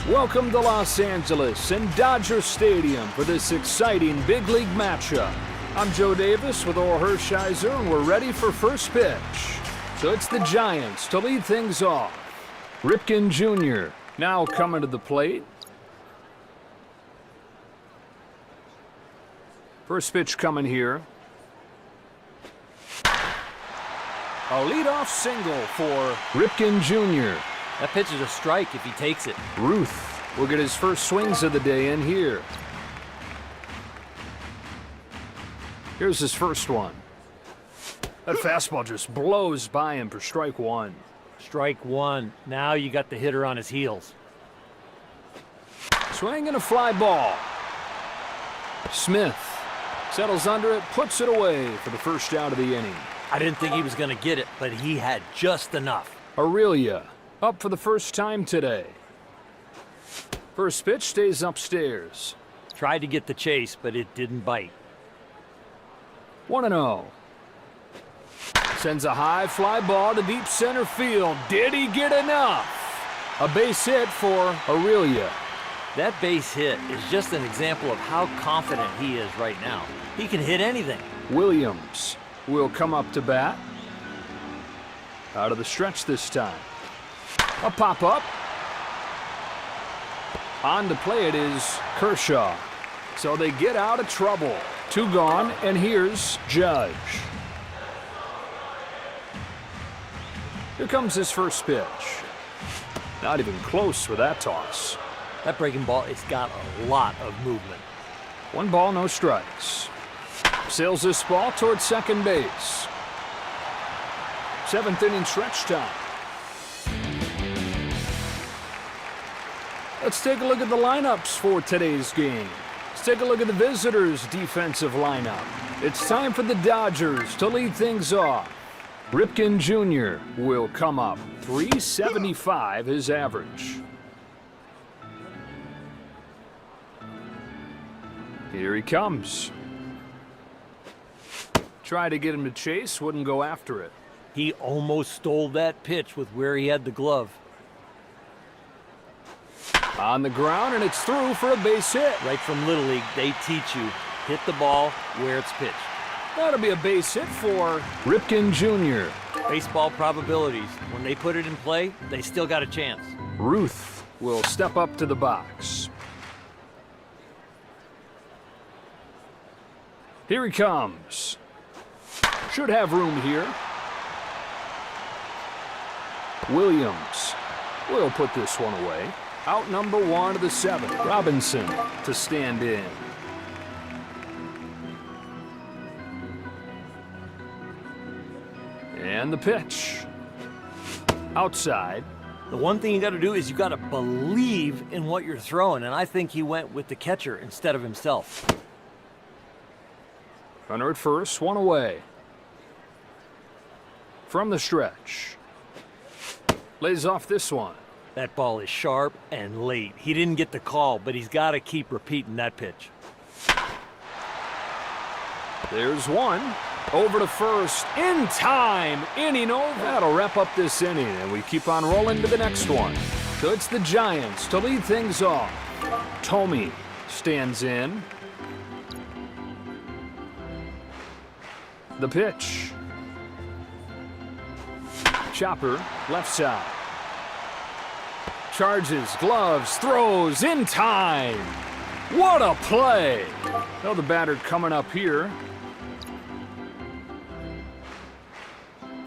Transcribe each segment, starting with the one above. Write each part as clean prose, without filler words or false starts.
Welcome to Los Angeles and Dodger Stadium for this exciting big league matchup. I'm Joe Davis with Orr Hershiser, and we're ready for first pitch. So it's the Giants to lead things off. Ripken Jr. now coming to the plate. First pitch coming here. A leadoff single for Ripken Jr. That pitch is a strike if he takes it. Ruth will get his first swings of the day in here. Here's his first one. That fastball just blows by him for strike one. Strike one. Now you got the hitter on his heels. Swing and a fly ball. Smith settles under it, puts it away for the first out of the inning. I didn't think he was going to get it, but he had just enough. Aurelia up for the first time today. First pitch stays upstairs. Tried to get the chase, but it didn't bite. 1-0. Sends a high fly ball to deep center field. Did he get enough? A base hit for Aurelia. That base hit is just an example of how confident he is right now. He can hit anything. Williams will come up to bat. Out of the stretch this time. A pop-up. On to play it is Kershaw. So they get out of trouble. 2 gone, and here's Judge. Here comes his first pitch. Not even close with that toss. That breaking ball, it's got a lot of movement. 1 ball, no strikes. Sails this ball towards second base. 7th inning stretch time. Let's take a look at the lineups for today's game. Let's take a look at the visitors' defensive lineup. It's time for the Dodgers to lead things off. Ripken Jr. will come up. .375 his average. Here he comes. Try to get him to chase, wouldn't go after it. He almost stole that pitch with where he had the glove. On the ground, and it's through for a base hit. Right from Little League, they teach you, hit the ball where it's pitched. That'll be a base hit for Ripken Jr. Baseball probabilities. When they put it in play, they still got a chance. Ruth will step up to the box. Here he comes. Should have room here. Williams will put this one away. Out number 1 of the 7th. Robinson to stand in. And the pitch. Outside. The one thing you got to do is you got to believe in what you're throwing, and I think he went with the catcher instead of himself. Runner at first, 1 away. From the stretch. Lays off this one. That ball is sharp and late. He didn't get the call, but he's got to keep repeating that pitch. There's one. Over to first. In time. Inning over. That'll wrap up this inning, and we keep on rolling to the next one. So it's the Giants to lead things off. Tomey stands in. The pitch. Chopper, left side. Charges, gloves, throws, in time. What a play! Now the batter coming up here.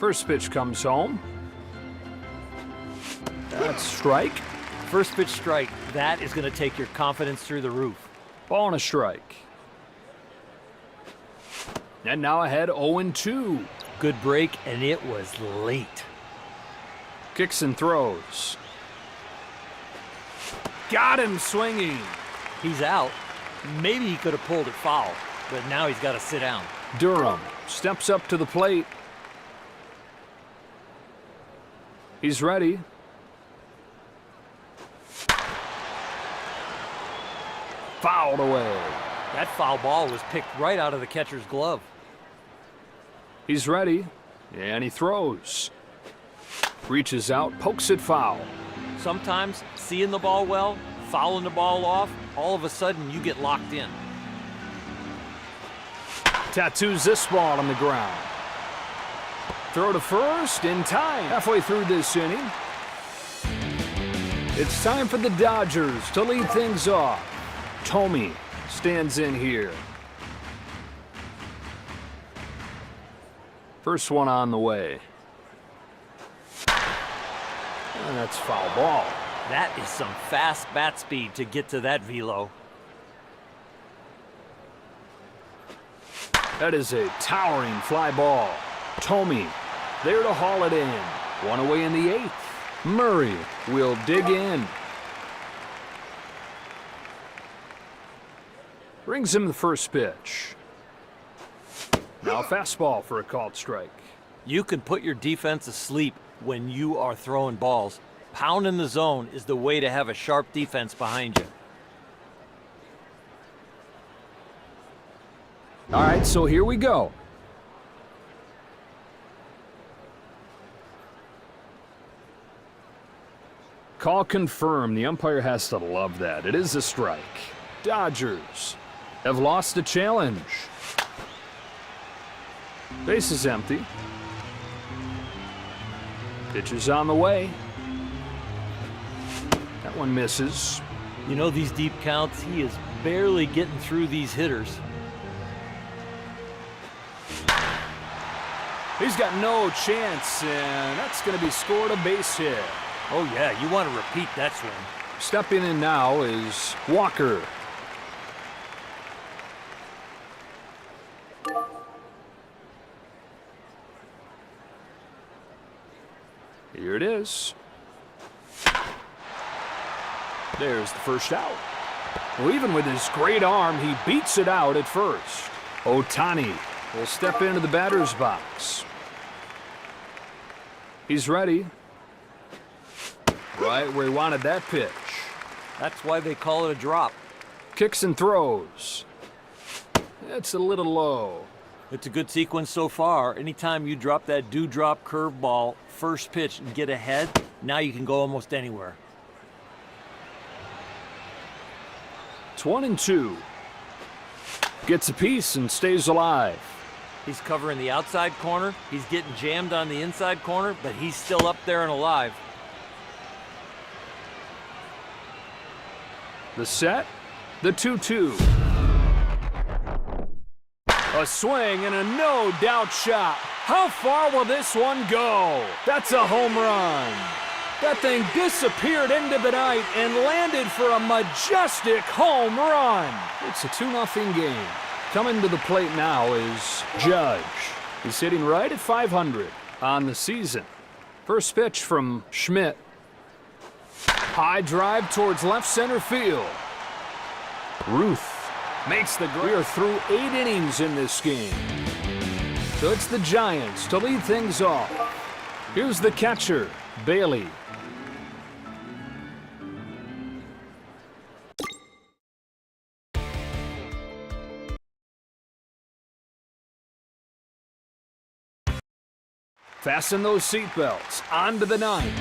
First pitch comes home. That's strike. First pitch strike. That is going to take your confidence through the roof. Ball and a strike. And now ahead 0-2. Good break, and it was late. Kicks and throws. Got him swinging. He's out. Maybe he could have pulled it foul, but now he's got to sit down. Durham steps up to the plate. He's ready. Fouled away. That foul ball was picked right out of the catcher's glove. He's ready, and he throws. Reaches out, pokes it foul. Sometimes seeing the ball well, fouling the ball off, all of a sudden you get locked in. Tattoos this ball on the ground. Throw to first in time. Halfway through this inning. It's time for the Dodgers to lead things off. Tomey stands in here. First one on the way. And that's foul ball. That is some fast bat speed to get to that velo. That is a towering fly ball. Tomey there to haul it in. One away in the eighth. Murray will dig in. Brings him the first pitch. Now fastball for a called strike. You can put your defense asleep when you are throwing balls. Pounding the zone is the way to have a sharp defense behind you. All right, so here we go. Call confirmed. The umpire has to love that. It is a strike. Dodgers have lost the challenge. Base is empty. Pitch is on the way. That one misses. You know, these deep counts, he is barely getting through these hitters. He's got no chance, and that's going to be scored a base hit. Oh yeah, you want to repeat that swing. Stepping in now is Walker. Here it is. There's the first out. Well, even with his great arm, he beats it out at first. Ohtani will step into the batter's box. He's ready. Right where he wanted that pitch. That's why they call it a drop. Kicks and throws. It's a little low. It's a good sequence so far. Anytime you drop that dewdrop curveball, first pitch, and get ahead, now you can go almost anywhere. It's 1-2. Gets a piece and stays alive. He's covering the outside corner. He's getting jammed on the inside corner, but he's still up there and alive. The set, the 2-2. A swing and a no-doubt shot. How far will this one go? That's a home run. That thing disappeared into the night and landed for a majestic home run. It's a 2-0 game. Coming to the plate now is Judge. He's hitting right at .500 on the season. First pitch from Schmidt. High drive towards left center field. Ruth makes the grab. We are through 8 innings in this game. So it's the Giants to lead things off. Here's the catcher, Bailey. Fasten those seatbelts. On to the ninth.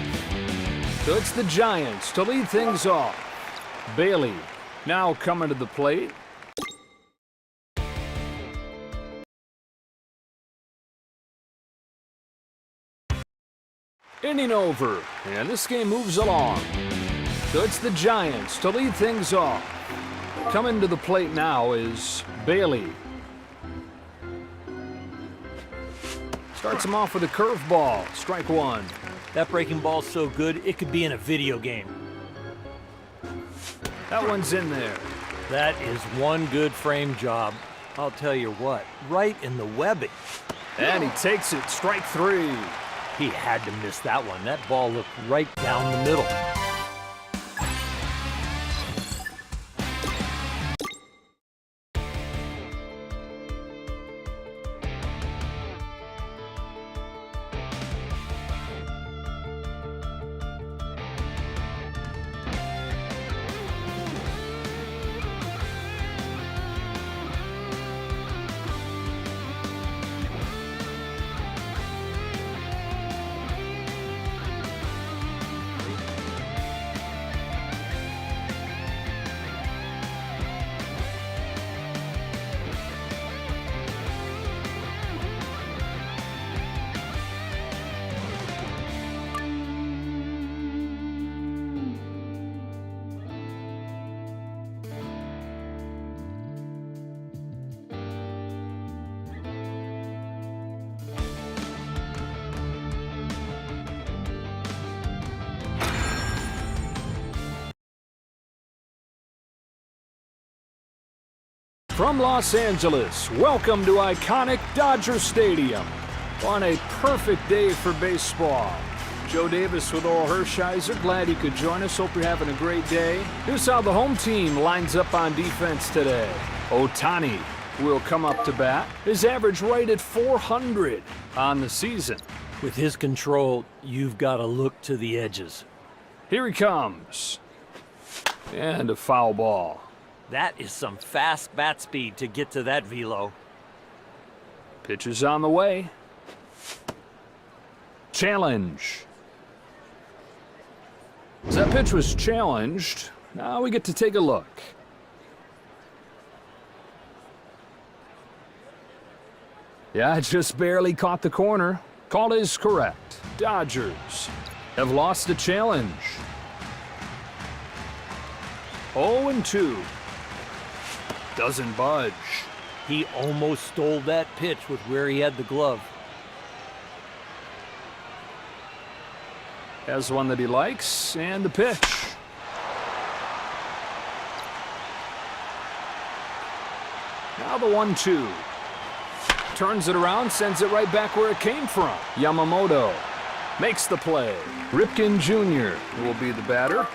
So it's the Giants to lead things off. Bailey now coming to the plate. Inning over, and this game moves along. So it's the Giants to lead things off. Coming to the plate now is Bailey. Starts him off with a curveball, strike one. That breaking ball's so good, it could be in a video game. That one's in there. That is one good frame job. I'll tell you what, right in the webbing. And he takes it, strike three. He had to miss that one. That ball looked right down the middle. From Los Angeles, welcome to iconic Dodger Stadium on a perfect day for baseball. Joe Davis with Oral Hershiser. Glad you could join us. Hope you're having a great day. Here's how the home team lines up on defense today. Ohtani will come up to bat. His average right at 400 on the season. With his control, you've got to look to the edges. Here he comes. And a foul ball. That is some fast bat speed to get to that velo. Pitch is on the way. Challenge. As that pitch was challenged, now we get to take a look. Yeah, just barely caught the corner. Call is correct. Dodgers have lost the challenge. 0-2. Doesn't budge. He almost stole that pitch with where he had the glove. Has one that he likes, and the pitch. Now the 1-2. Turns it around, sends it right back where it came from. Yamamoto makes the play. Ripken Jr. will be the batter.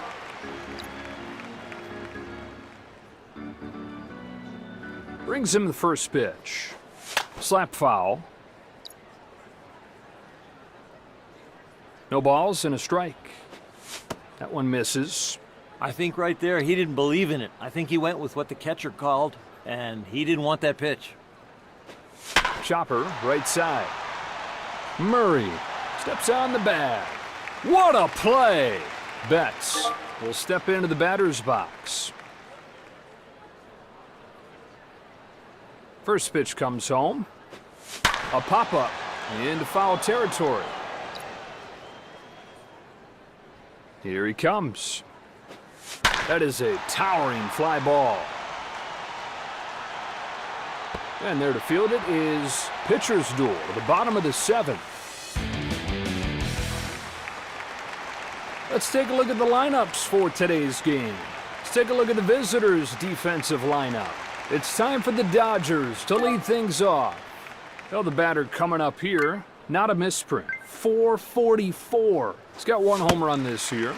Brings him the first pitch. Slap foul. No balls and a strike. That one misses. I think right there he didn't believe in it. I think he went with what the catcher called, and he didn't want that pitch. Chopper, right side. Murray steps on the bag. What a play! Betts will step into the batter's box. First pitch comes home. A pop-up into foul territory. Here he comes. That is a towering fly ball. And there to field it is pitcher's duel at the bottom of the 7th. Let's take a look at the lineups for today's game. Let's take a look at the visitors' defensive lineup. It's time for the Dodgers to lead things off. Well, the batter coming up here, not a misprint. 444. He's got one home run this year.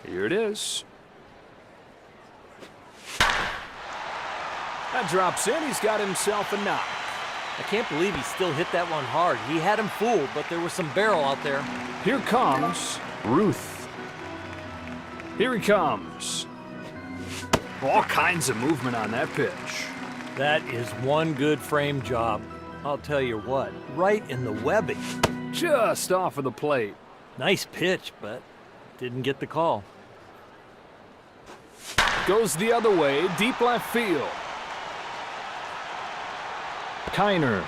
Here it is. That drops in. He's got himself a knock. I can't believe he still hit that one hard. He had him fooled, but there was some barrel out there. Here comes Ruth. Here he comes. All kinds of movement on that pitch. That is one good frame job. I'll tell you what, right in the webbing. Just off of the plate. Nice pitch, but didn't get the call. Goes the other way, deep left field. Kiner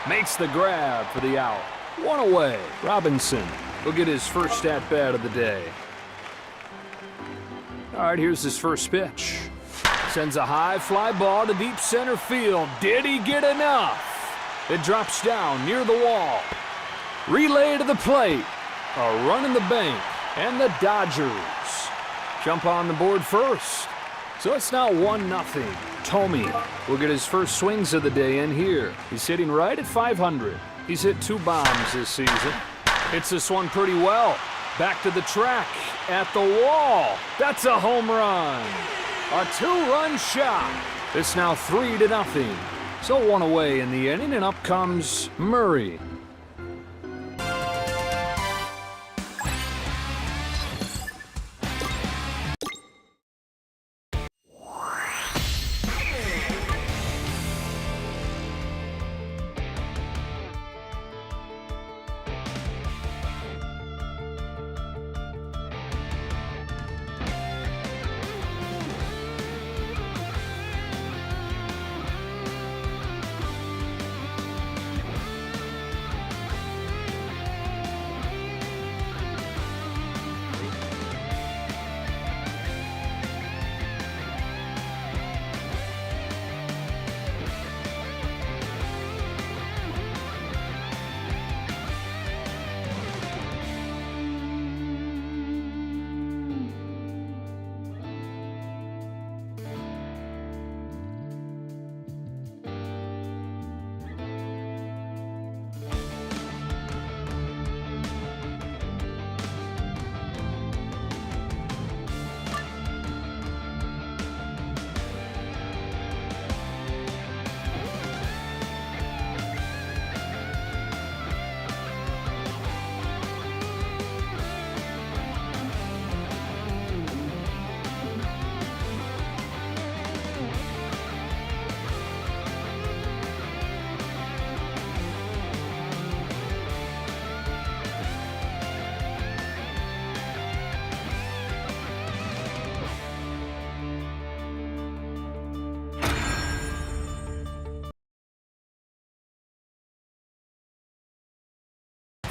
makes the grab for the out. One away. Robinson will get his first at-bat of the day. All right, here's his first pitch. Sends a high fly ball to deep center field. Did he get enough? It drops down near the wall. Relay to the plate. A run in the bank. And the Dodgers jump on the board first. So it's now 1-0. Tomey will get his first swings of the day in here. He's hitting right at 500. He's hit 2 bombs this season. Hits this one pretty well. Back to the track, at the wall. That's a home run. A 2-run shot. It's now 3-0. So 1 away in the inning, and up comes Murray.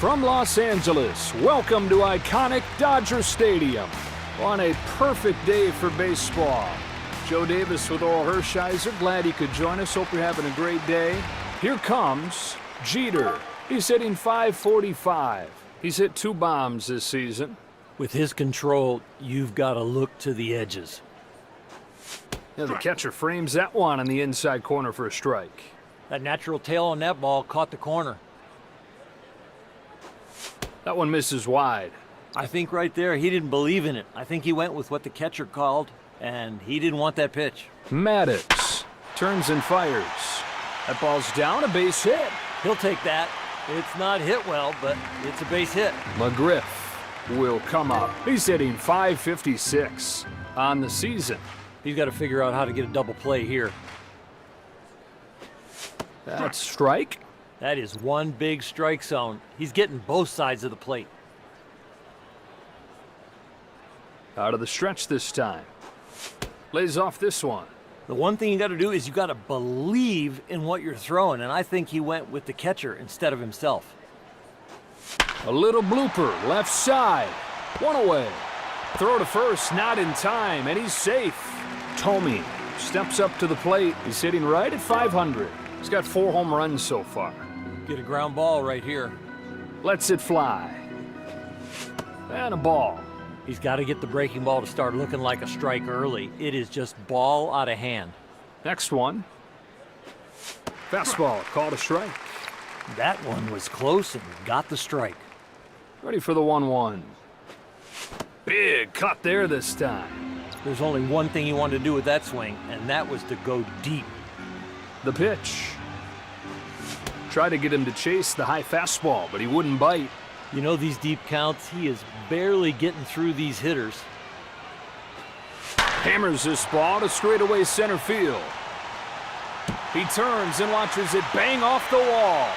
From Los Angeles, welcome to iconic Dodger Stadium on a perfect day for baseball. Joe Davis with Oral Hershiser. Glad he could join us. Hope you're having a great day. Here comes Jeter. He's hitting .545. He's hit 2 bombs this season. With his control, you've got to look to the edges. Yeah, the catcher frames that one on the inside corner for a strike. That natural tail on that ball caught the corner. That one misses wide. I think right there, he didn't believe in it. I think he went with what the catcher called, and he didn't want that pitch. Maddox turns and fires. That ball's down, a base hit. He'll take that. It's not hit well, but it's a base hit. McGriff will come up. He's hitting .556 on the season. He's got to figure out how to get a double play here. That's strike. That is one big strike zone. He's getting both sides of the plate. Out of the stretch this time. Lays off this one. The one thing you got to do is you got to believe in what you're throwing, and I think he went with the catcher instead of himself. A little blooper, left side. One away. Throw to first, not in time, and he's safe. Tomey steps up to the plate. He's hitting right at .500. He's got 4 home runs so far. Get a ground ball right here. Lets it fly. And a ball. He's got to get the breaking ball to start looking like a strike early. It is just ball out of hand. Next one. Fastball, called a strike. That one was close and got the strike. Ready for the 1-1. Big cut there this time. There's only one thing you wanted to do with that swing, and that was to go deep. The pitch. Tried to get him to chase the high fastball, but he wouldn't bite. You know, these deep counts, he is barely getting through these hitters. Hammers this ball to straightaway center field. He turns and watches it bang off the wall.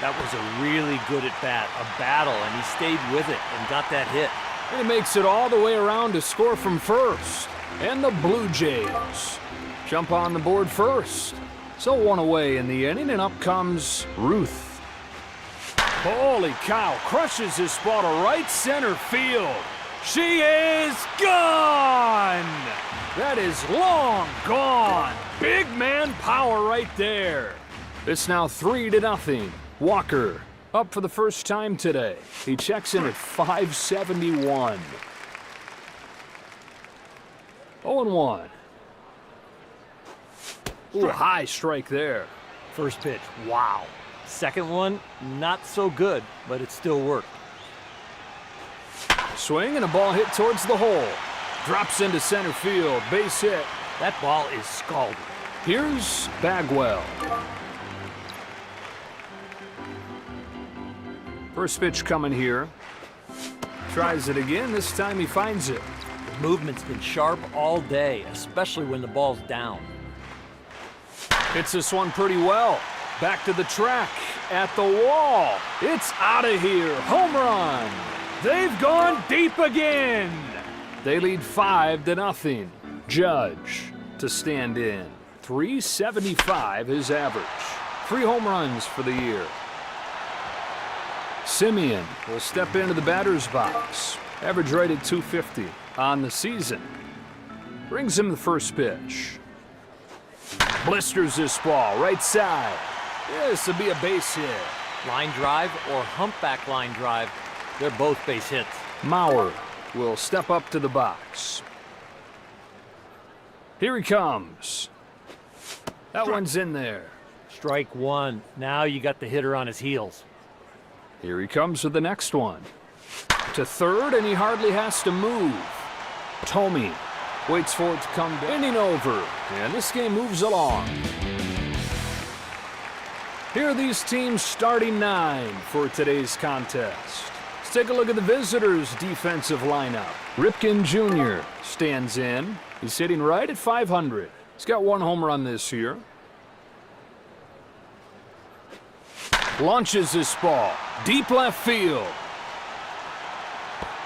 That was a really good at-bat, a battle, and he stayed with it and got that hit. And he makes it all the way around to score from first. And the Blue Jays jump on the board first. So 1 away in the inning, and up comes Ruth. Holy cow, crushes this ball to right center field. She is gone! That is long gone. Big man power right there. It's now 3-0. Walker up for the first time today. He checks in at .571. 0-1. Ooh, high strike there. First pitch, wow. Second one, not so good, but it still worked. Swing and a ball hit towards the hole. Drops into center field, base hit. That ball is scalded. Here's Bagwell. First pitch coming here. Tries it again, this time he finds it. The movement's been sharp all day, especially when the ball's down. Hits this one pretty well. Back to the track, at the wall. It's out of here, home run. They've gone deep again. They lead 5-0. Judge to stand in. .375 his average. 3 home runs for the year. Simeon will step into the batter's box. Average right at .250 on the season. Brings him the first pitch. Blisters this ball, right side. This will be a base hit. Line drive or humpback line drive, they're both base hits. Mauer will step up to the box. Here he comes. That one's in there. Strike one. Now you got the hitter on his heels. Here he comes with the next one. To third, and he hardly has to move. Tomey waits for it to come down. Inning over, and this game moves along. Here are these teams starting 9 for today's contest. Let's take a look at the visitors' defensive lineup. Ripken Jr. stands in. He's hitting right at .500. He's got 1 home run this year. Launches this ball. Deep left field.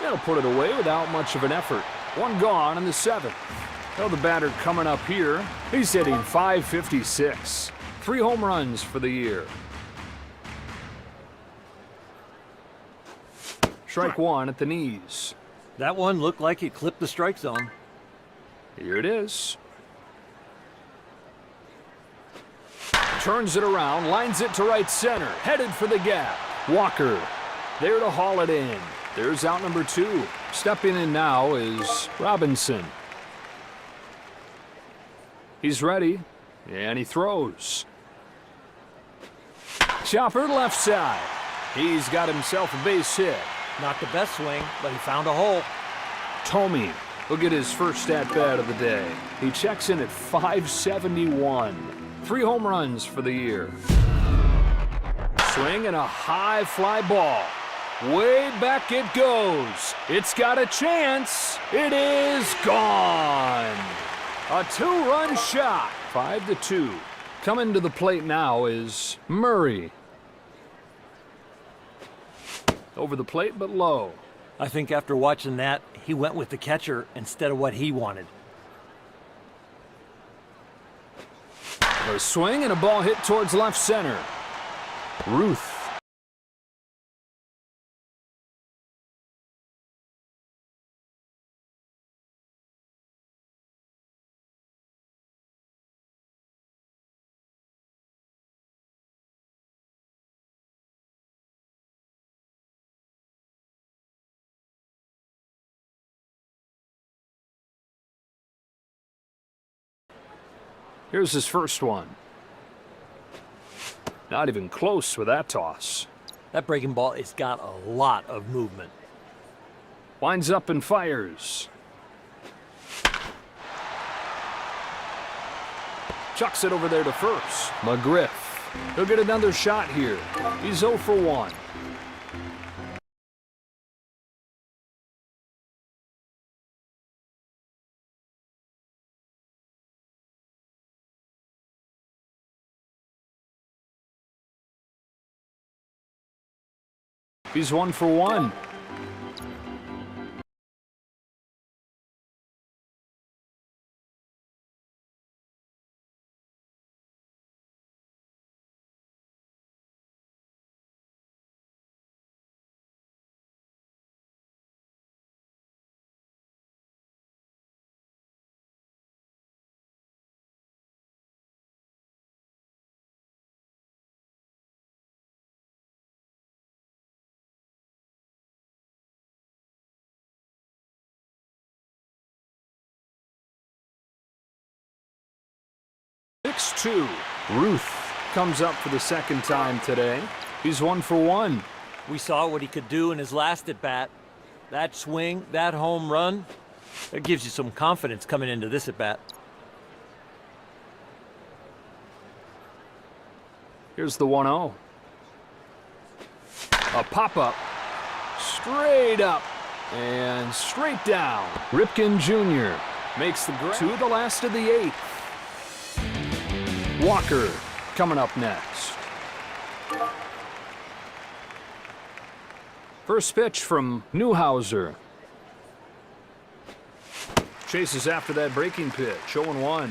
That'll put it away without much of an effort. 1 gone in the 7th. Well, the batter coming up here. He's hitting .556. 3 home runs for the year. Strike one at the knees. That one looked like it clipped the strike zone. Here it is. Turns it around, lines it to right center, headed for the gap. Walker there to haul it in. There's out number two. Stepping in now is Robinson. He's ready, and he throws. Chopper left side. He's got himself a base hit. Not the best swing, but he found a hole. Tomey will get his first at-bat of the day. He checks in at .571. 3 home runs for the year. Swing and a high fly ball. Way back it goes. It's got a chance. It is gone. A 2-run shot. 5-2. Coming to the plate now is Murray. Over the plate, but low. I think after watching that, he went with the catcher instead of what he wanted. A swing and a ball hit towards left center. Ruth. Here's his first one. Not even close with that toss. That breaking ball has got a lot of movement. Winds up and fires. Chucks it over there to first. McGriff. He'll get another shot here. He's 0 for 1. He's 1 for 1. Two. Ruth comes up for the second time today. He's 1 for 1. We saw what he could do in his last at-bat. That swing, that home run, that gives you some confidence coming into this at-bat. Here's the 1-0. A pop-up. Straight up and straight down. Ripken Jr. makes the grab to the last of the 8th. Walker coming up next. First pitch from Newhouser. Chases after that breaking pitch, 0-1.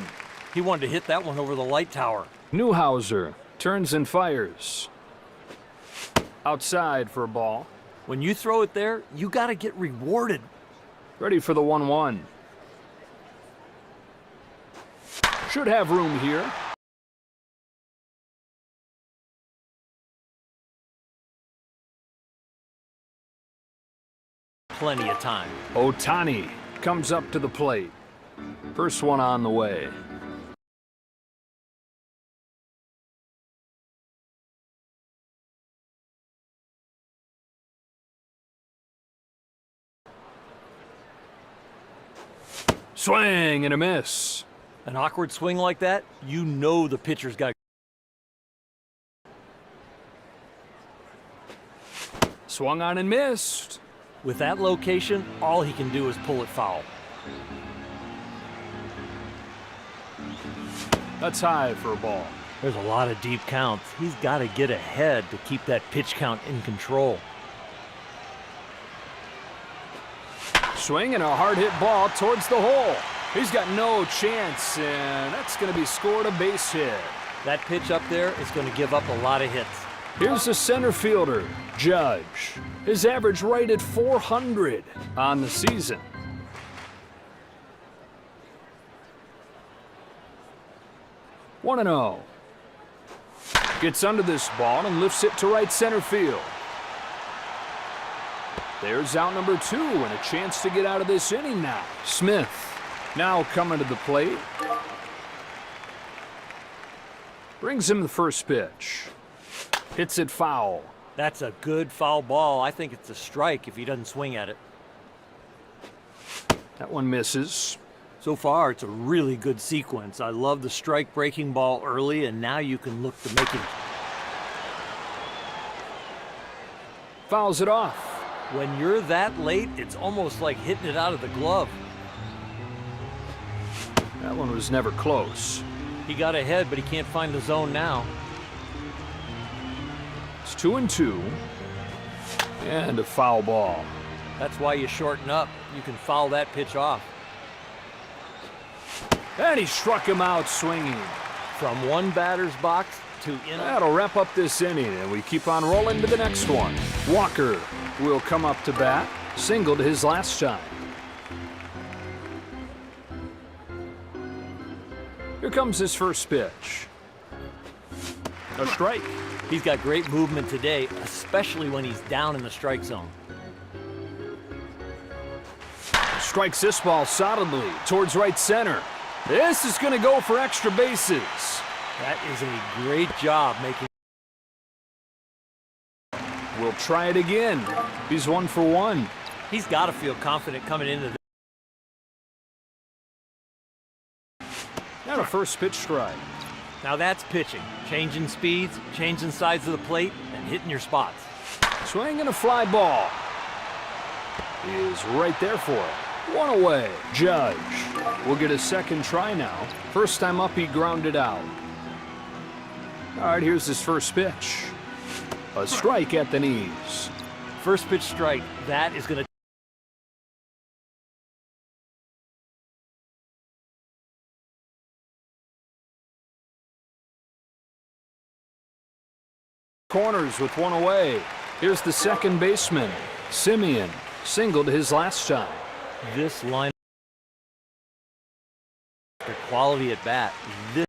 He wanted to hit that one over the light tower. Newhouser turns and fires. Outside for a ball. When you throw it there, you got to get rewarded. Ready for the 1-1. Should have room here. Plenty of time. Ohtani comes up to the plate. First one on the way. Swing and a miss. An awkward swing like that, you know the pitcher's got. Swung on and missed. With that location, all he can do is pull it foul. That's high for a ball. There's a lot of deep counts. He's got to get ahead to keep that pitch count in control. Swing and a hard hit ball towards the hole. He's got no chance, and that's going to be scored a base hit. That pitch up there is going to give up a lot of hits. Here's the center fielder, Judge. His average right at 400 on the season. One and 0. Gets under this ball and lifts it to right center field. There's out number 2 and a chance to get out of this inning now. Smith now coming to the plate. Brings him the first pitch. Hits it foul. That's a good foul ball. I think it's a strike if he doesn't swing at it. That one misses. So far, it's a really good sequence. I love the strike breaking ball early, and now you can look to make it. Fouls it off. When you're that late, it's almost like hitting it out of the glove. That one was never close. He got ahead, but he can't find the zone now. It's 2-2. And a foul ball. That's why you shorten up. You can foul that pitch off. And he struck him out swinging. From one batter's box to in. That'll wrap up this inning, and we keep on rolling to the next one. Walker will come up to bat. Singled his last time. Here comes his first pitch. A strike. He's got great movement today, especially when he's down in the strike zone. Strikes this ball solidly towards right center. This is going to go for extra bases. That is a great job making. We'll try it again. He's 1 for 1. He's got to feel confident coming into this. And a first pitch strike. Now that's pitching. Changing speeds, changing sides of the plate, and hitting your spots. Swing and a fly ball. He is right there for it. 1 away. Judge will get a second try now. First time up, he grounded out. All right, here's his first pitch. A strike at the knees. First pitch strike. That is going to. Corners with 1 away. Here's the second baseman, Simeon. Singled his last time. This line. The quality at bat. This.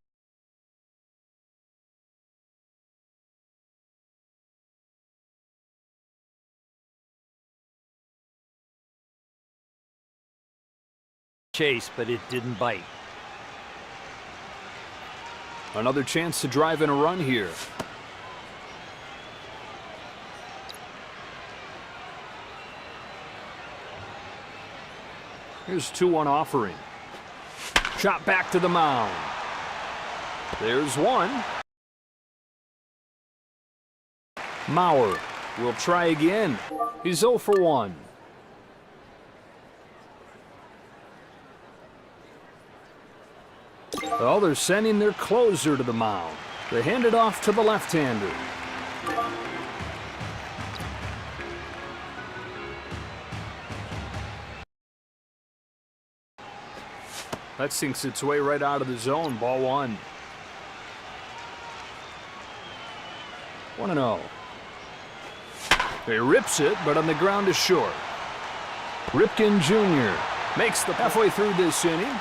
Chase, but it didn't bite. Another chance to drive in a run here. Here's 2-1 offering. Shot back to the mound. There's one. Mauer will try again. He's 0 for 1. Well, they're sending their closer to the mound. They hand it off to the left-hander. That sinks its way right out of the zone. Ball 1. 1-0. He rips it, but on the ground is short. Ripken Jr. makes the halfway through this inning.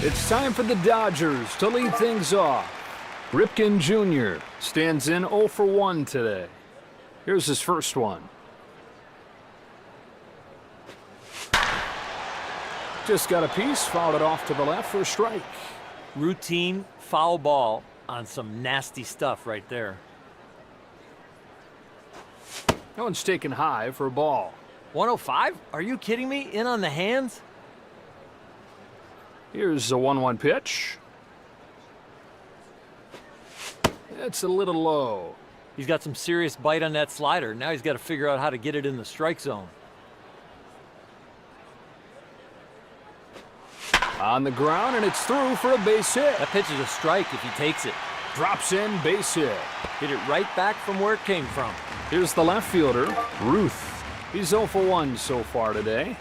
It's time for the Dodgers to lead things off. Ripken Jr. stands in 0 for 1 today. Here's his first one. Just got a piece, fouled it off to the left for a strike. Routine foul ball on some nasty stuff right there. That one's taken high for a ball. 105? Are you kidding me? In on the hands? Here's a 1-1 pitch. It's a little low. He's got some serious bite on that slider. Now he's got to figure out how to get it in the strike zone. On the ground, and it's through for a base hit. That pitch is a strike if he takes it. Drops in, base hit. Hit it right back from where it came from. Here's the left fielder, Ruth. He's 0 for 1 so far today.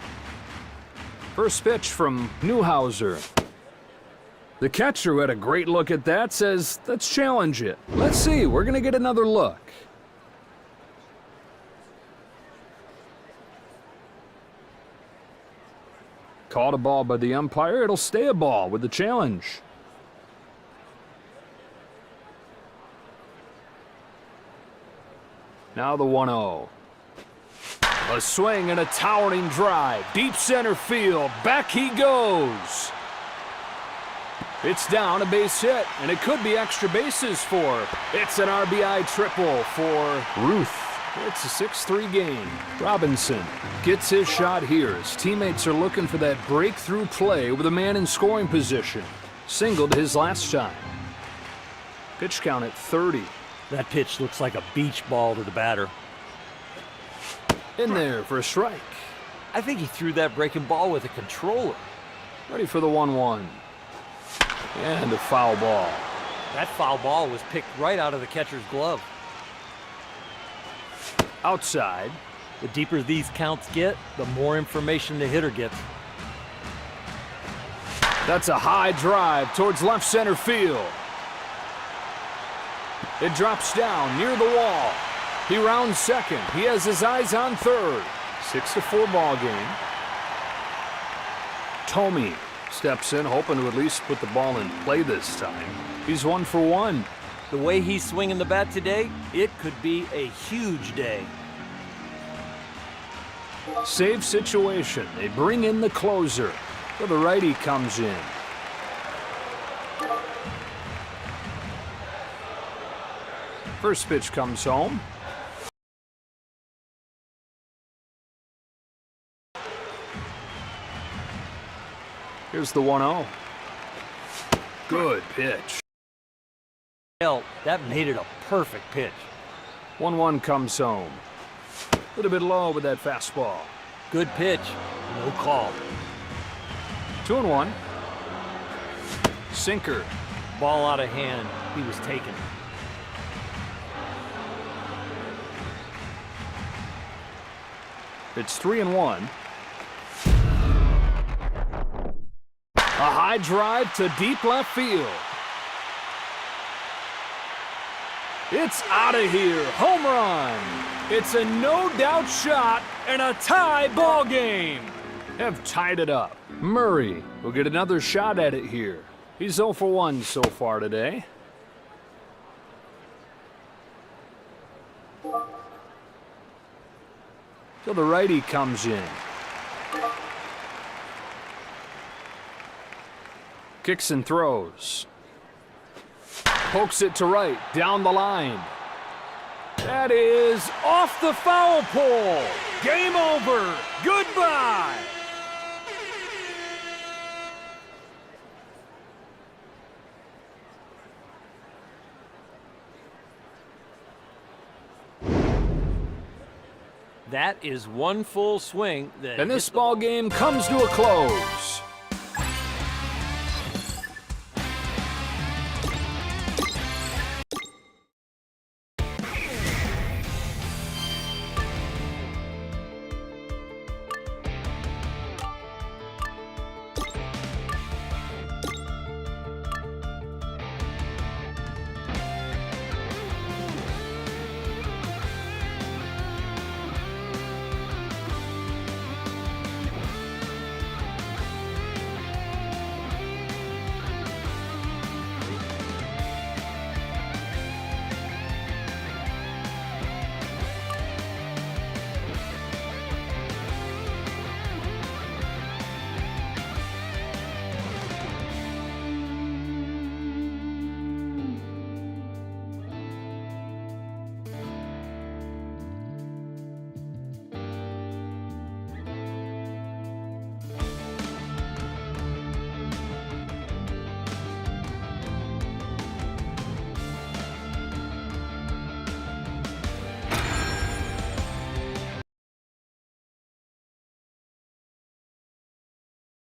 First pitch from Newhouser. The catcher, who had a great look at that, says, let's challenge it. Let's see, we're going to get another look. Called a ball by the umpire. It'll stay a ball with the challenge. Now the 1-0. A swing and a towering drive. Deep center field. Back he goes. It's down, a base hit, and it could be extra bases for. It's an RBI triple for Ruth. It's a 6-3 game. Robinson gets his shot here. His teammates are looking for that breakthrough play with a man in scoring position. Singled his last time. Pitch count at 30. That pitch looks like a beach ball to the batter. In there for a strike. I think he threw that breaking ball with a controller. Ready for the 1-1. And a foul ball. That foul ball was picked right out of the catcher's glove. Outside. The deeper these counts get, the more information the hitter gets. That's a high drive towards left center field. It drops down near the wall. He rounds second. He has his eyes on third. 6-4 ball game. Tomey steps in, hoping to at least put the ball in play this time. He's 1 for 1. The way he's swinging the bat today, it could be a huge day. Save situation. They bring in the closer. So the righty comes in. First pitch comes home. Here's the 1-0. Good pitch. Hell, that made it a perfect pitch. 1-1 comes home. A little bit low with that fastball. Good pitch, no call. 2-1. Sinker. Ball out of hand, he was taken. It's 3-1. A high drive to deep left field. It's out of here. Home run. It's a no-doubt shot and a tie ball game. Have tied it up. Murray will get another shot at it here. He's 0 for 1 so far today. So the righty comes in. Kicks and throws. Pokes it to right, down the line. That is off the foul pole. Game over. Goodbye. That is one full swing. And this ball game comes to a close.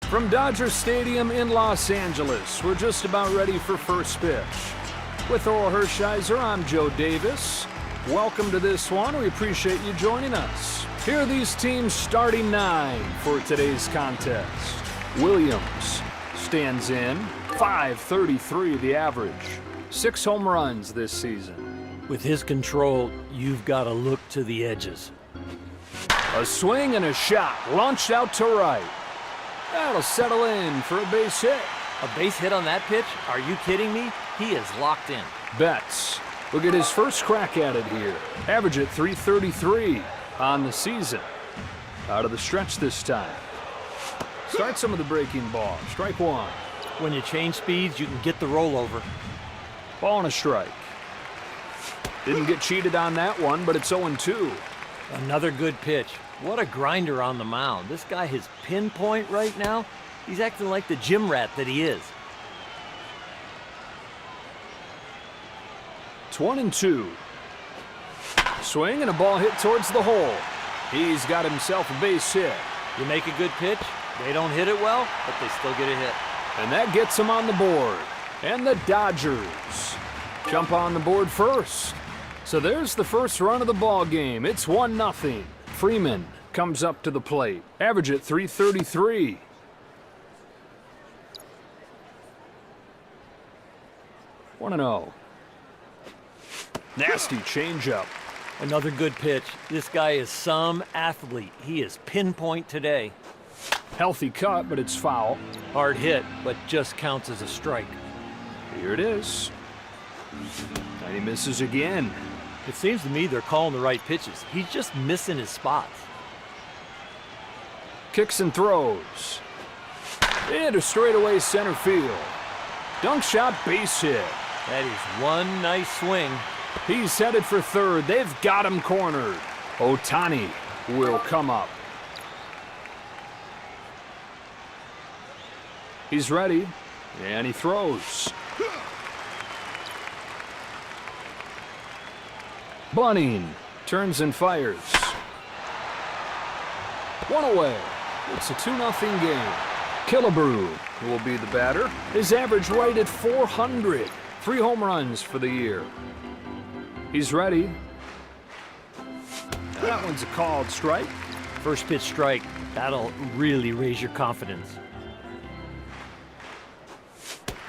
From Dodger Stadium in Los Angeles, we're just about ready for first pitch. With Oral Hershiser, I'm Joe Davis. Welcome to this one. We appreciate you joining us. Here are these teams' starting 9 for today's contest. Williams stands in .533 the average. 6 home runs this season. With his control, you've got to look to the edges. A swing and a shot, launched out to right. That'll settle in for a base hit. A base hit on that pitch? Are you kidding me? He is locked in. Betts will get his first crack at it here. Average at .333 on the season. Out of the stretch this time. Start some of the breaking ball. Strike one. When you change speeds, you can get the rollover. Ball and a strike. Didn't get cheated on that one, but it's 0-2. Another good pitch. What a grinder on the mound. This guy is pinpoint right now. He's acting like the gym rat that he is. It's 1-2. Swing and a ball hit towards the hole. He's got himself a base hit. You make a good pitch, they don't hit it well, but they still get a hit. And that gets him on the board. And the Dodgers jump on the board first. So there's the first run of the ball game. It's 1-0. Freeman comes up to the plate. Average at .333. One and 0. Nasty changeup. Another good pitch. This guy is some athlete. He is pinpoint today. Healthy cut, but it's foul. Hard hit, but just counts as a strike. Here it is. And he misses again. It seems to me they're calling the right pitches. He's just missing his spots. Kicks and throws. Into straightaway center field. Dunk shot, base hit. That is one nice swing. He's headed for third. They've got him cornered. Ohtani will come up. He's ready, and he throws. Bunning turns and fires. One away. It's a 2-0 game. Killebrew will be the batter. His average right at .400. 3 home runs for the year. He's ready. That one's a called strike. First pitch strike. That'll really raise your confidence.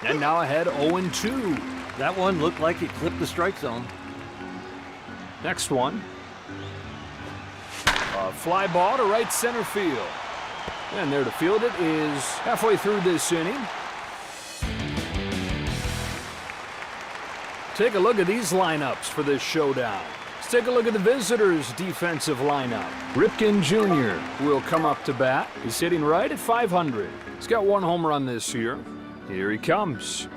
And now ahead 0-2. That one looked like it clipped the strike zone. Next one. A fly ball to right center field. And there to field it is halfway through this inning. Take a look at these lineups for this showdown. Let's take a look at the visitors' defensive lineup. Ripken Jr. will come up to bat. He's hitting right at .500. He's got 1 home run this year. Here he comes.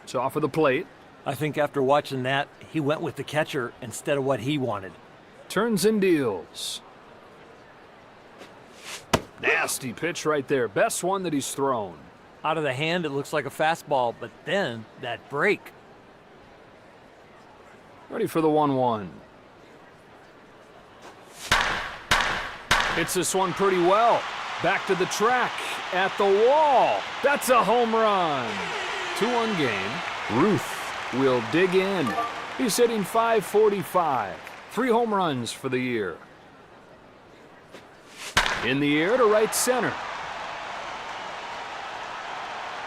It's off of the plate. I think after watching that, he went with the catcher instead of what he wanted. Turns and deals. Nasty pitch right there. Best one that he's thrown. Out of the hand, it looks like a fastball, but then that break. Ready for the 1-1. Hits this one pretty well. Back to the track, at the wall. That's a home run. 2-1 game. Ruth will dig in. He's hitting .545. 3 home runs for the year. In the air to right center.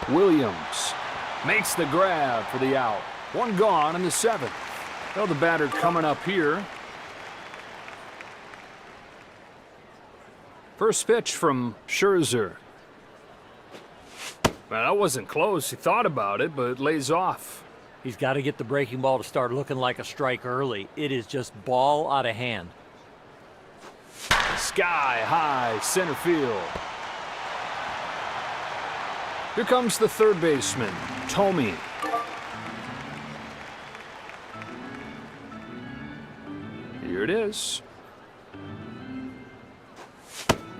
Williams makes the grab for the out. 1 gone in the 7th. Well, the batter coming up here. First pitch from Scherzer. Well, that wasn't close. He thought about it, but it lays off. He's got to get the breaking ball to start looking like a strike early. It is just ball out of hand. Sky high center field. Here comes the third baseman, Tomey. Here it is.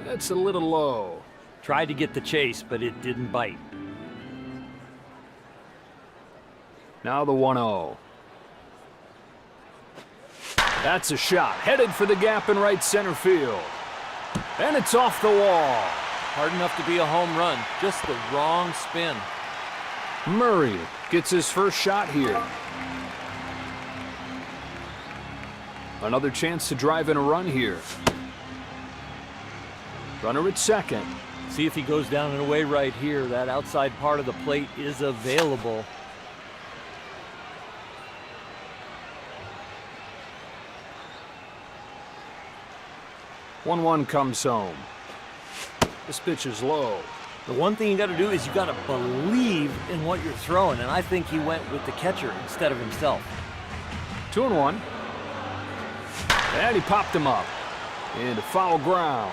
That's a little low. Tried to get the chase, but it didn't bite. Now the 1-0. That's a shot. Headed for the gap in right center field. And it's off the wall. Hard enough to be a home run. Just the wrong spin. Murray gets his first shot here. Another chance to drive in a run here. Runner at second. See if he goes down and away right here. That outside part of the plate is available. One comes home. This pitch is low. The one thing you got to do is you got to believe in what you're throwing, and I think he went with the catcher instead of himself. 2-1. And he popped him up into foul ground.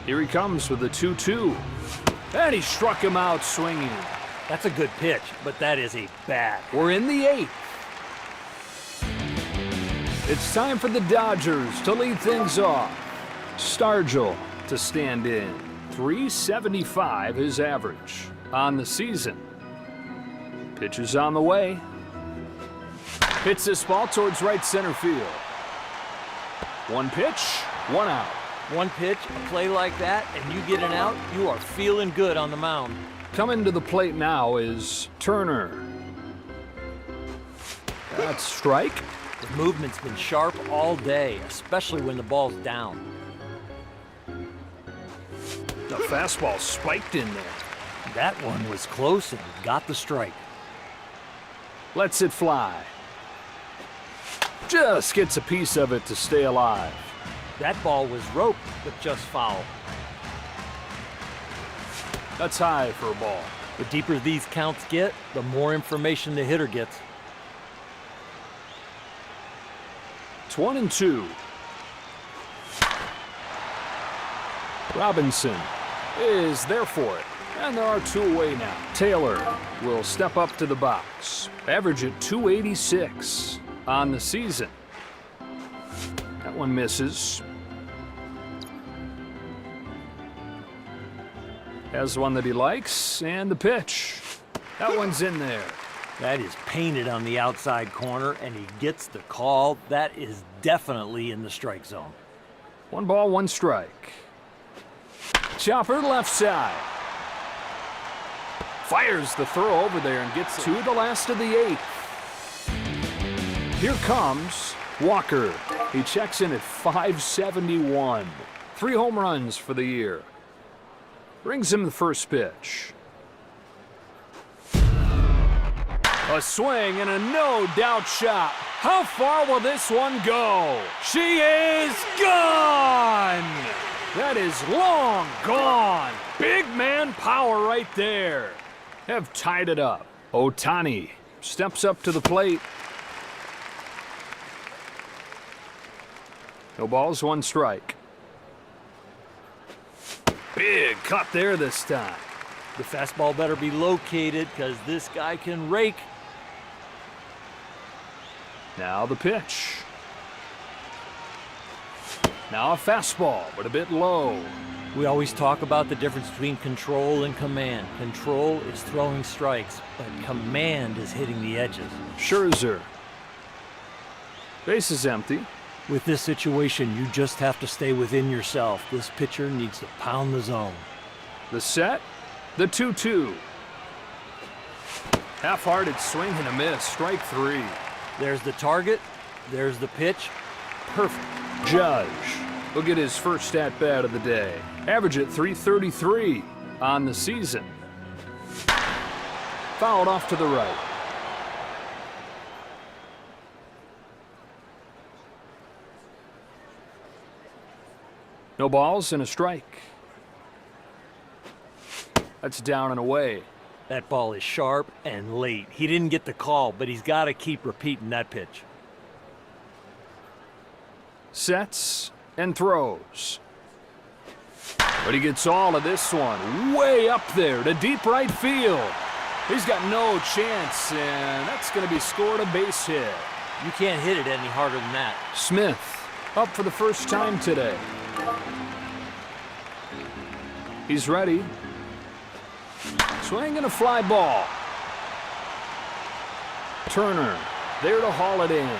Here he comes with the 2-2. And he struck him out swinging. That's a good pitch, but that is a bad. We're in the 8th. It's time for the Dodgers to lead things off. Stargell to stand in. 375 his average on the season. Pitch is on the way. Hits this ball towards right center field. One pitch, one out. One pitch, a play like that, and you get an out, you are feeling good on the mound. Coming to the plate now is Turner. That's strike. The movement's been sharp all day, especially when the ball's down. The fastball spiked in there. That one was close and got the strike. Lets it fly. Just gets a piece of it to stay alive. That ball was roped, but just foul. That's high for a ball. The deeper these counts get, the more information the hitter gets. It's 1-2. Robinson is there for it. And there are two away now. Taylor will step up to the box. Average at 286 on the season. That one misses. Has one that he likes, and the pitch. That one's in there. That is painted on the outside corner, and he gets the call. That is definitely in the strike zone. 1 ball, 1 strike. Chopper left side. Fires the throw over there and gets to the last of the 8th. Here comes Walker. He checks in at 571. 3 home runs for the year. Brings him the first pitch. A swing and a no-doubt shot. How far will this one go? She is gone! That is long gone. Big man power right there. Have tied it up. Ohtani steps up to the plate. No balls, 1 strike. Big cut there this time. The fastball better be located because this guy can rake. Now the pitch. Now a fastball, but a bit low. We always talk about the difference between control and command. Control is throwing strikes, but command is hitting the edges. Scherzer. Base is empty. With this situation, you just have to stay within yourself. This pitcher needs to pound the zone. The set, the 2-2. Half-hearted swing and a miss, strike 3. There's the target, there's the pitch. Perfect. Judge will get his first at-bat of the day. Average at 333 on the season. Fouled off to the right. No balls and a strike. That's down and away. That ball is sharp and late. He didn't get the call, but he's got to keep repeating that pitch. Sets and throws. But he gets all of this one way up there to deep right field. He's got no chance, and that's going to be scored a base hit. You can't hit it any harder than that. Smith up for the first time today. He's ready. Swing and a fly ball. Turner there to haul it in.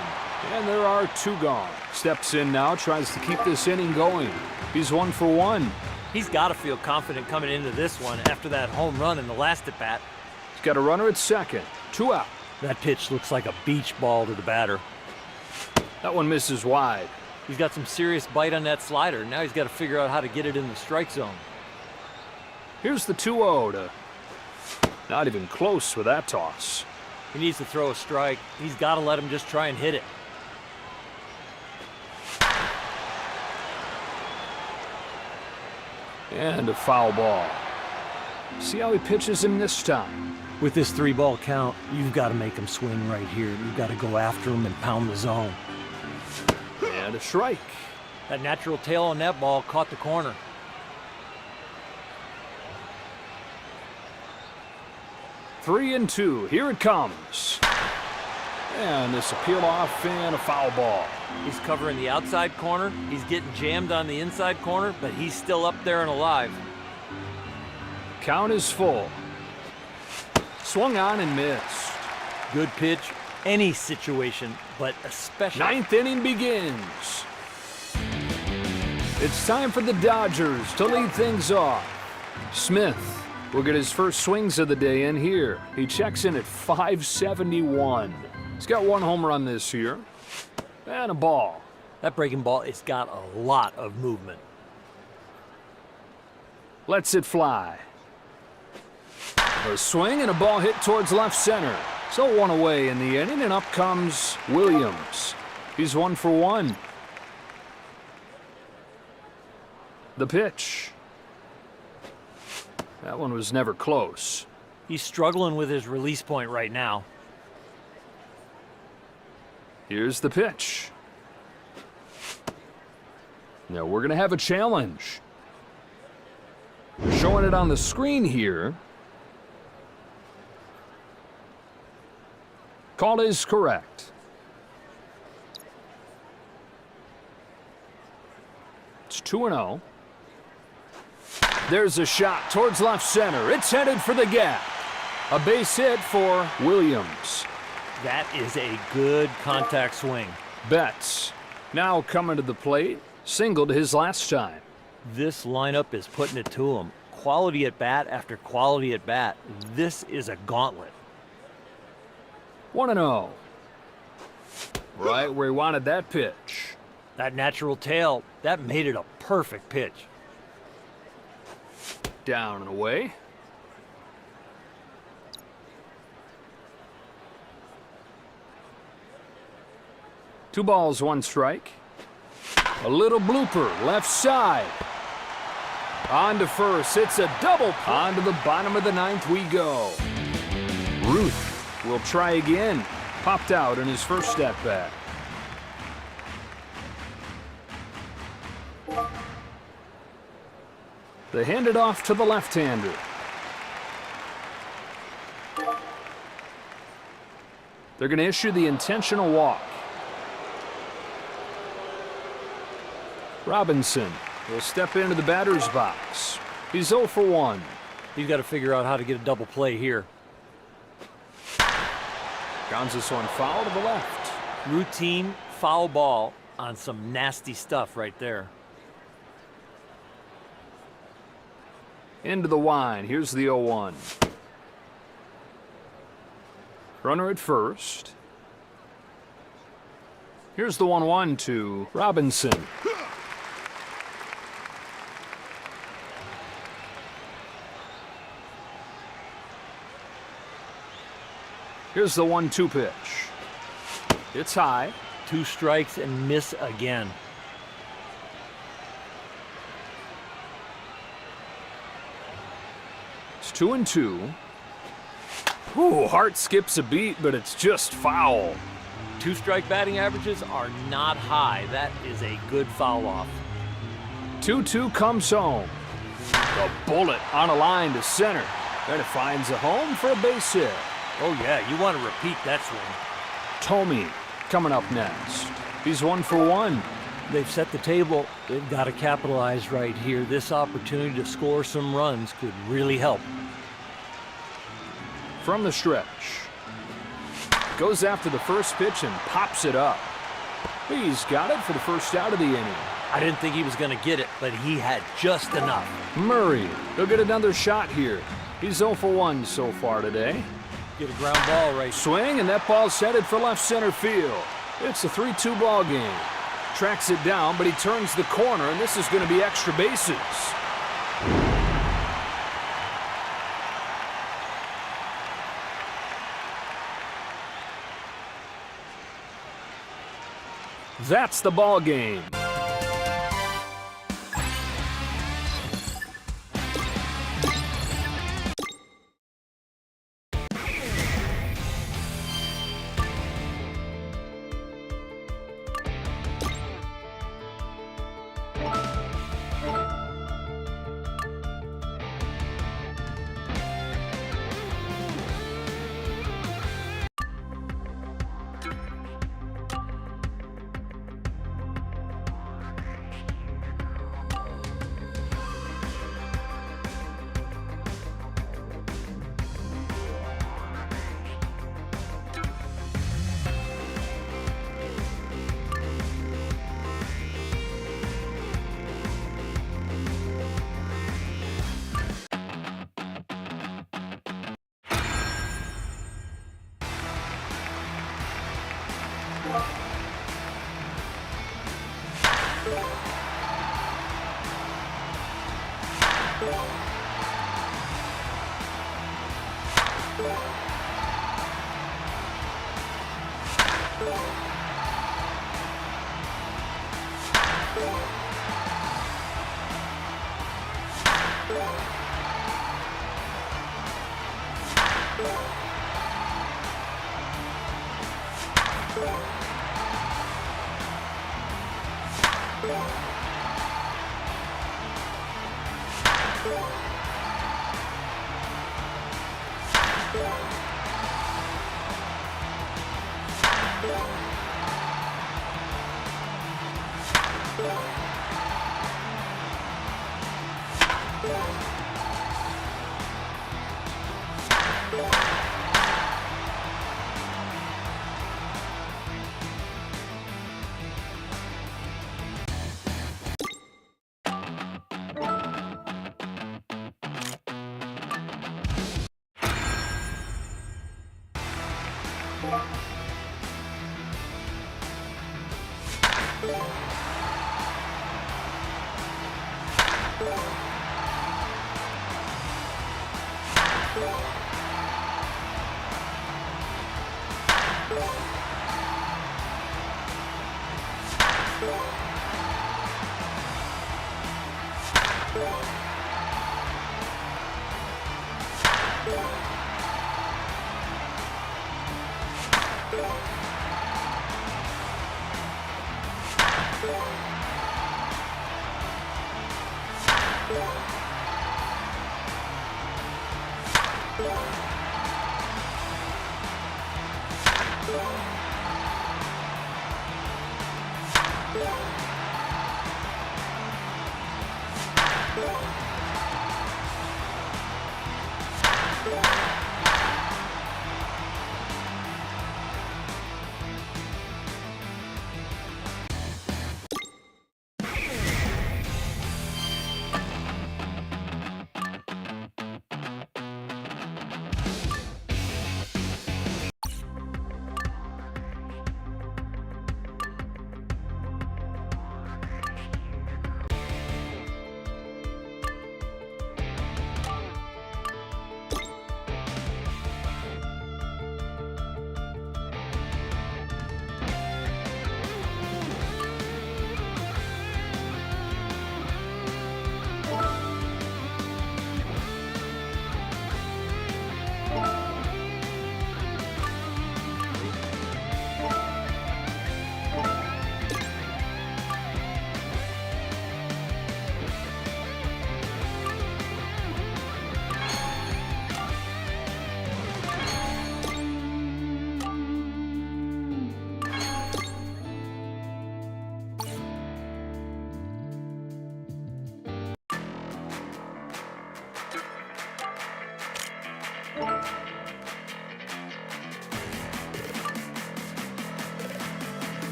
And there are 2 gone. Steps in now, tries to keep this inning going. He's 1 for 1. He's got to feel confident coming into this one after that home run in the last at-bat. He's got a runner at second. 2 out. That pitch looks like a beach ball to the batter. That one misses wide. He's got some serious bite on that slider. Now he's got to figure out how to get it in the strike zone. Here's the 2-0 to not even close with that toss. He needs to throw a strike. He's got to let him just try and hit it. And a foul ball. See how he pitches him this time. With this 3-ball count, you've got to make him swing right here. You've got to go after him and pound the zone. And a strike. That natural tail on that ball caught the corner. Three and two. Here it comes. And this will peel off and a foul ball. He's covering the outside corner. He's getting jammed on the inside corner, but he's still up there and alive. Count is full. Swung on and missed. Good pitch, any situation, but especially... Ninth inning begins. It's time for the Dodgers to lead things off. Smith will get his first swings of the day in here. He checks in at .571. He's got one home run this year. And a ball. That breaking ball has got a lot of movement. Lets it fly. A swing and a ball hit towards left center. So one away in the inning, and up comes Williams. He's 1 for 1. The pitch. That one was never close. He's struggling with his release point right now. Here's the pitch. Now we're going to have a challenge. Showing it on the screen here. Call is correct. It's 2-0. There's a shot towards left center. It's headed for the gap. A base hit for Williams. That is a good contact swing. Betts now coming to the plate. Singled his last time. This lineup is putting it to him. Quality at bat after quality at bat. This is a gauntlet. 1-0. Right where he wanted that pitch. That natural tail, that made it a perfect pitch. Down and away. Two balls, one strike. A little blooper, left side. On to first, it's a double. On to the bottom of the ninth we go. Ruth will try again. Popped out in his first at bat. They hand it off to the left-hander. They're going to issue the intentional walk. Robinson will step into the batter's box. He's 0 for 1. He's got to figure out how to get a double play here. Grounds this one foul to the left. Routine foul ball on some nasty stuff right there. Into the wine. Here's the 0-1. Runner at first. Here's the 1-1 to Robinson. Here's the 1-2 pitch. It's high. 2 strikes and miss again. It's 2-2. Ooh, heart skips a beat, but it's just foul. 2-strike batting averages are not high. That is a good foul off. 2-2 comes home. A bullet on a line to center. Then it finds a home for a base hit. Oh yeah, you want to repeat that swing. Tomey coming up next. He's 1 for 1. They've set the table. They've got to capitalize right here. This opportunity to score some runs could really help. From the stretch. Goes after the first pitch and pops it up. He's got it for the first out of the inning. I didn't think he was going to get it, but he had just enough. Murray, he'll get another shot here. He's 0 for 1 so far today. Get a ground ball right. Swing, and that ball's headed for left center field. It's a 3-2 ball game. Tracks it down, but he turns the corner, and this is going to be extra bases. That's the ball game. Yeah.